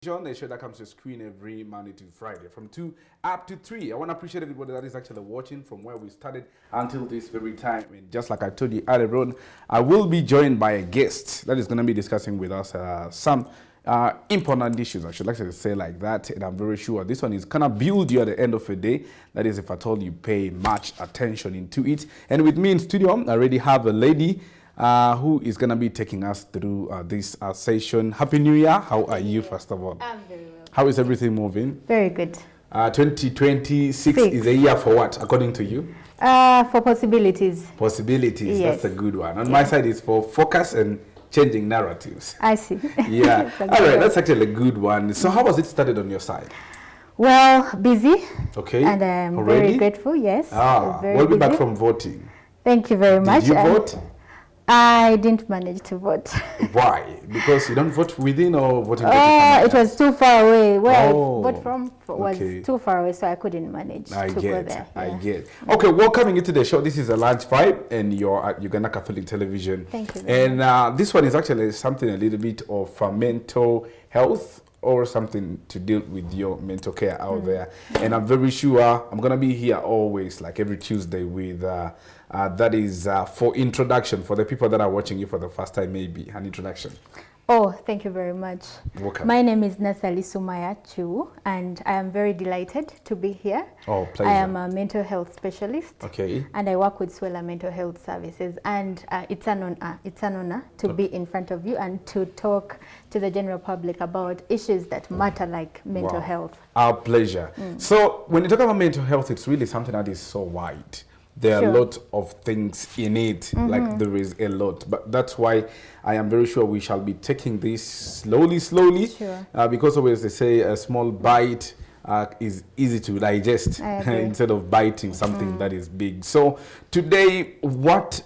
John, a show that comes to screen every Monday to Friday from 2 up to 3. I want to appreciate everybody that is actually watching from where we started until this very time. And just like I told you earlier on, I will be joined by a guest that is going to be discussing with us some important issues, I should like to say like that. And I'm very sure this one is going to build you at the end of the day. That is, if at all you pay much attention into it. And with me in studio, I already have a lady who is going to be taking us through this session. Happy New Year. How are you, first of all? I'm very well. How is everything moving? Very good. 2026 is a year for what, according to you? For possibilities. Possibilities, yes. That's a good one. On my side, it's for focus and changing narratives. I see. Yeah. All right, that's actually a good one. So how was it started on your side? Well, busy. Okay. And I'm already? very grateful, yes. We'll be back from voting. Thank you very much. Did you vote? I didn't manage to vote. Why? Because you don't vote within or voting? It was too far away. Where I vote from was too far away, so I couldn't manage to go there. I get. Okay, welcoming you to the show. This is a Lunch Vibe, and you're at Uganda Catholic Television. Thank you. And this one is actually something a little bit of mental health or something to deal with your mental care out there. And I'm very sure I'm going to be here always, like every Tuesday, with that is for introduction, for the people that are watching you for the first time, maybe an introduction. Oh, thank you very much. Welcome. My name is Nassali Sumaya, and I am very delighted to be here. Oh, pleasure. I am a mental health specialist. Okay. And I work with Swela Mental Health Services, and it's an honor to be in front of you and to talk to the general public about issues that matter, like mental health. Our pleasure. So when you talk about mental health, it's really something that is so wide. There are a lot of things in it, like there is a lot. But that's why I am very sure we shall be taking this slowly, Sure. because always they say a small bite is easy to digest instead of biting something that is big. So today, what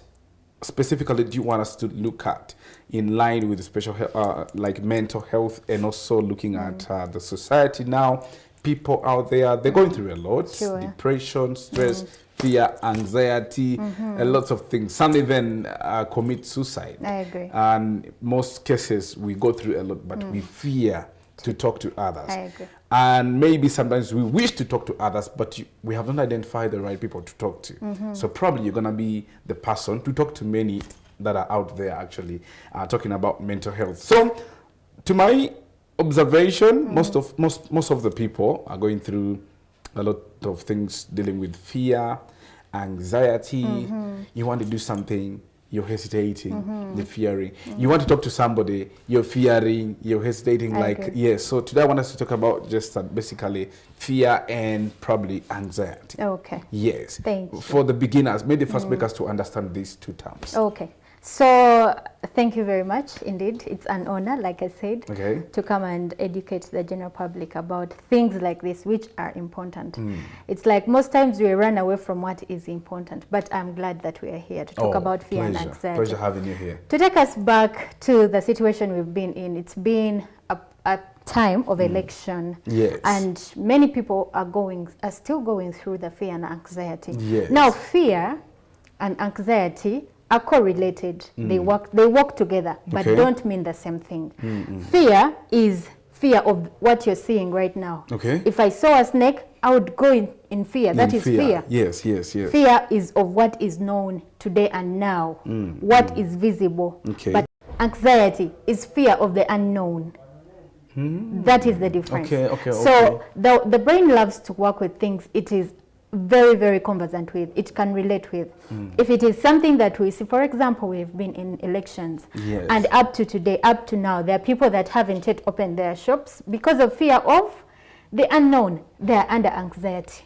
specifically do you want us to look at in line with the special like mental health, and also looking at the society now? People out there, they're going through a lot. Depression, stress, fear, anxiety, a lot of things. Some even commit suicide. I agree. And most cases we go through a lot, but we fear to talk to others. I agree. And maybe sometimes we wish to talk to others, but we haven't identified the right people to talk to. So probably you're going to be the person to talk to many that are out there actually talking about mental health. So to my observation, most of the people are going through a lot of things dealing with fear, anxiety. You want to do something, you're hesitating, you're fearing. You want to talk to somebody, you're fearing, you're hesitating. Yes. So today I want us to talk about just basically fear and probably anxiety. Okay. Yes. Thank you. For the beginners, maybe first make us to understand these two terms. Okay. So thank you very much indeed. It's an honor, like I said, to come and educate the general public about things like this, which are important. It's like most times we run away from what is important, but I'm glad that we are here to talk about fear and anxiety. Pleasure having you here. To take us back to the situation we've been in, it's been a time of election, and many people are still going through the fear and anxiety. Now, fear and anxiety are correlated. They work together, but don't mean the same thing. Fear is fear of what you're seeing right now. If I saw a snake, I would go in fear. That is fear. Yes. Fear is of what is known today and now, what is visible. But anxiety is fear of the unknown. That is the difference. So the brain loves to work with things it is very, very conversant with, it can relate with. If it is something that we see, for example, we've been in elections, and up to today, up to now, there are people that haven't yet opened their shops because of fear of the unknown. They are under anxiety.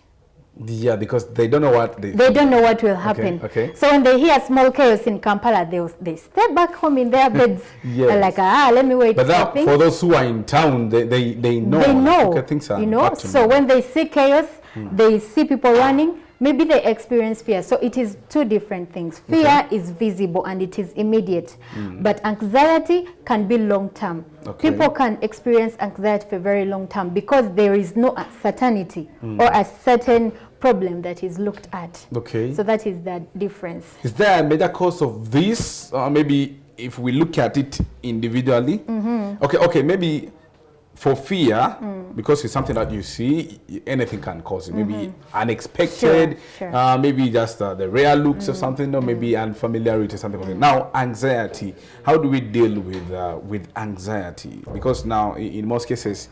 Yeah, because they don't know what they don't know what will happen. So when they hear small chaos in Kampala, they step back home in their beds. They're like, let me wait. But for those who are in town, they know. They know. Things are So when they see chaos, they see people running, maybe they experience fear. So it is two different things. Fear is visible and it is immediate, but anxiety can be long term. People can experience anxiety for a very long time because there is no certainty or a certain problem that is looked at. So that is the difference. Is there a major cause of this? Maybe if we look at it individually, maybe for fear, because it's something that you see, anything can cause it. Maybe unexpected, maybe just the rare looks of something, or maybe unfamiliarity or something. Now, anxiety. How do we deal with anxiety? Because now, in most cases,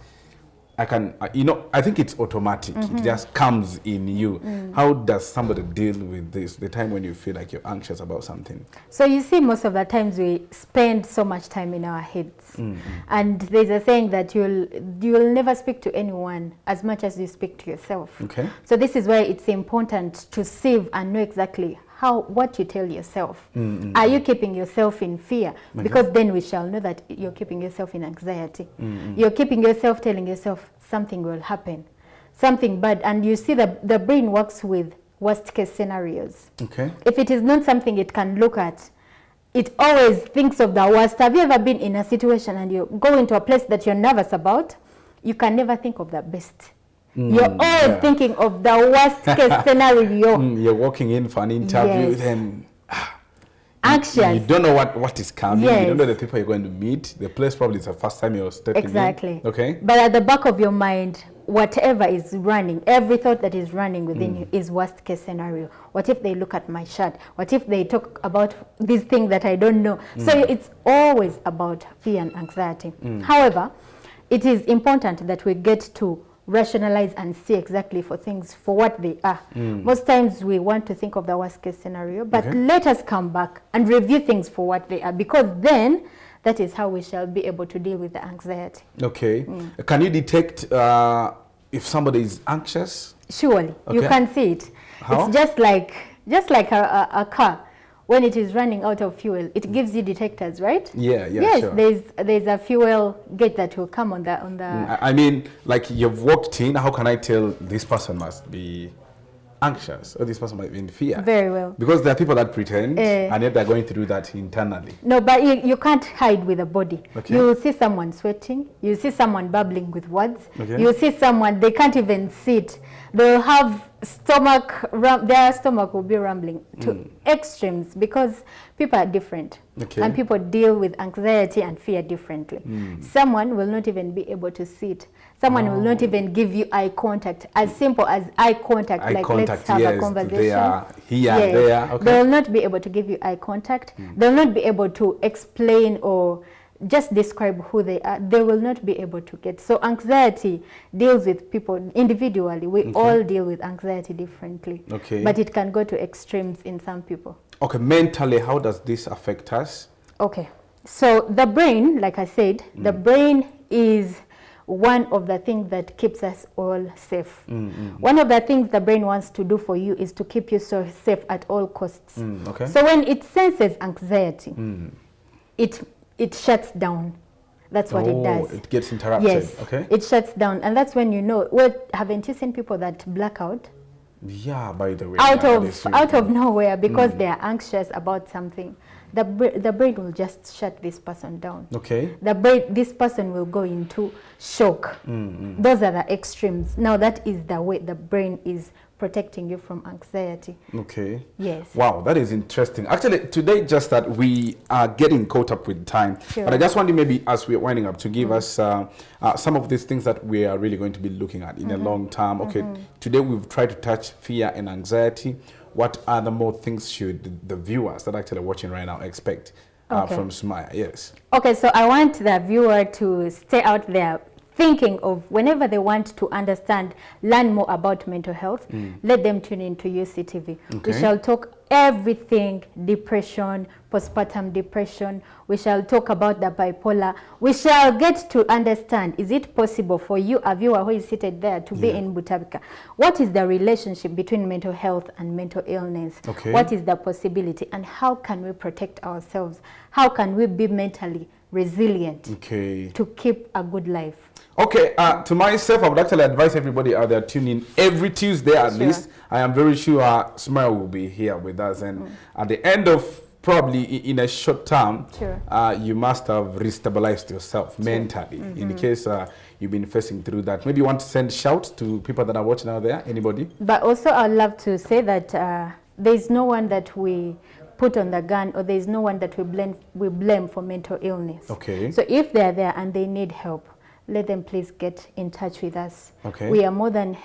I think it's automatic. It just comes in you. How does somebody deal with this, the time when you feel like you're anxious about something? So you see, most of the times we spend so much time in our heads. And there's a saying that you'll never speak to anyone as much as you speak to yourself. Okay. So this is why it's important to sieve and know exactly what you tell yourself. Are you keeping yourself in fear? Because then we shall know that you're keeping yourself in anxiety. You're keeping yourself telling yourself something will happen, something bad. And you see the brain works with worst case scenarios. Okay. If it is not something it can look at, it always thinks of the worst. Have you ever been in a situation and you go into a place that you're nervous about? You can never think of the best. You're always thinking of the worst case scenario. You're walking in for an interview, then anxious. You don't know what is coming. You don't know the people you're going to meet. The place probably is the first time you're stepping in. Exactly. Okay. But at the back of your mind, whatever is running, every thought that is running within you is worst case scenario. What if they look at my shirt? What if they talk about this thing that I don't know? So it's always about fear and anxiety. However, it is important that we get to rationalize and see exactly for things for what they are. Most times we want to think of the worst case scenario, but let us come back and review things for what they are, because then that is how we shall be able to deal with the anxiety. Okay. Can you detect if somebody is anxious? Surely. You can see it. How? It's just like a car. When it is running out of fuel, it gives you detectors, right? Yes, sure. there's a fuel gauge that will come on the I mean, like, you've walked in, how can I tell this person must be anxious or this person might be in fear? Very well. Because there are people that pretend and yet they're going through that internally. No, but you can't hide with the body. Okay. You'll see someone sweating, you'll see someone babbling with words, you'll see someone, they can't even sit. They'll have their stomach will be rumbling to extremes, because people are different. And people deal with anxiety and fear differently. Someone will not even be able to sit. Someone will not even give you eye contact, as simple as eye contact, let's have a conversation. They are here, there. Okay. They will not be able to give you eye contact. They will not be able to explain or just describe who they are. They will not be able to get. So anxiety deals with people individually. We all deal with anxiety differently. But it can go to extremes in some people. Okay, mentally, how does this affect us? Okay, so the brain, like I said, the brain is one of the things that keeps us all safe. One of the things the brain wants to do for you is to keep you so safe at all costs. So when it senses anxiety, it shuts down. That's what it does. It gets interrupted. Yes, it shuts down. And that's when you know, well, haven't you seen people that black out? Yeah, by the way. Out of nowhere, because they are anxious about something. The brain will just shut this person down. This person will go into shock. Those are the extremes. Now that is the way the brain is protecting you from anxiety. Yes. Wow, that is interesting. Actually, today, just that we are getting caught up with time. But I just wanted, maybe as we're winding up, to give us some of these things that we are really going to be looking at in a long term. Today we've tried to touch fear and anxiety. What other more things should the viewers that are actually watching right now expect from Sumaya? Yes. Okay, so I want the viewer to stay out there thinking of, whenever they want to understand, learn more about mental health, let them tune into UCTV. We shall talk everything: depression, postpartum depression. We shall talk about the bipolar. We shall get to understand, is it possible for you, a viewer who is seated there, to be in Butabika? What is the relationship between mental health and mental illness? What is the possibility, and how can we protect ourselves? How can we be mentally resilient to keep a good life? To myself, I would actually advise everybody out there tune in every Tuesday at least. I am very sure Sumaya will be here with us, and at the end of probably in a short time, you must have restabilized yourself mentally. In case you've been facing through that, maybe you want to send shouts to people that are watching out there. Anybody? But also, I'd love to say that there is no one that we put on the gun, or there is no one that we blame for mental illness. So if they're there and they need help, let them please get in touch with us. Okay. We are more than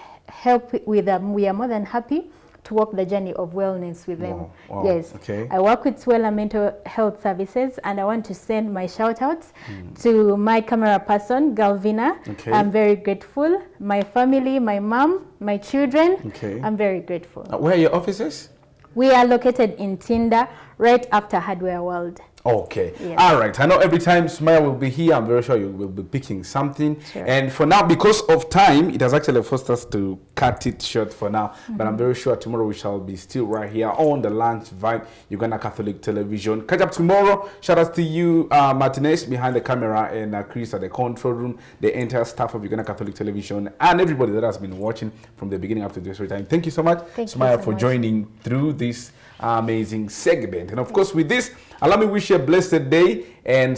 we are more than happy to walk the journey of wellness with them. Wow. Yes. Okay. I work with Swella Mental Health Services, and I want to send my shout outs to my camera person, Galvina. Okay. I'm very grateful. My family, my mom, my children. Okay. I'm very grateful. Where are your offices? We are located in Tinda, right after Hardware World. Okay. Yes. All right. I know every time Sumaya will be here, I'm very sure you will be picking something. Sure. And for now, because of time, it has actually forced us to cut it short for now. But I'm very sure tomorrow we shall be still right here on the Lunch Vibe, Uganda Catholic Television. Catch up tomorrow. Shout out to you, Martinez, behind the camera, and Chris at the control room, the entire staff of Uganda Catholic Television, and everybody that has been watching from the beginning up to this time. Thank you so much, Sumaya, for joining through this amazing segment. And of course, with this, allow me to wish you a blessed day, and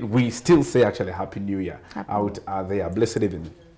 we still say actually Happy New Year out there. Blessed evening.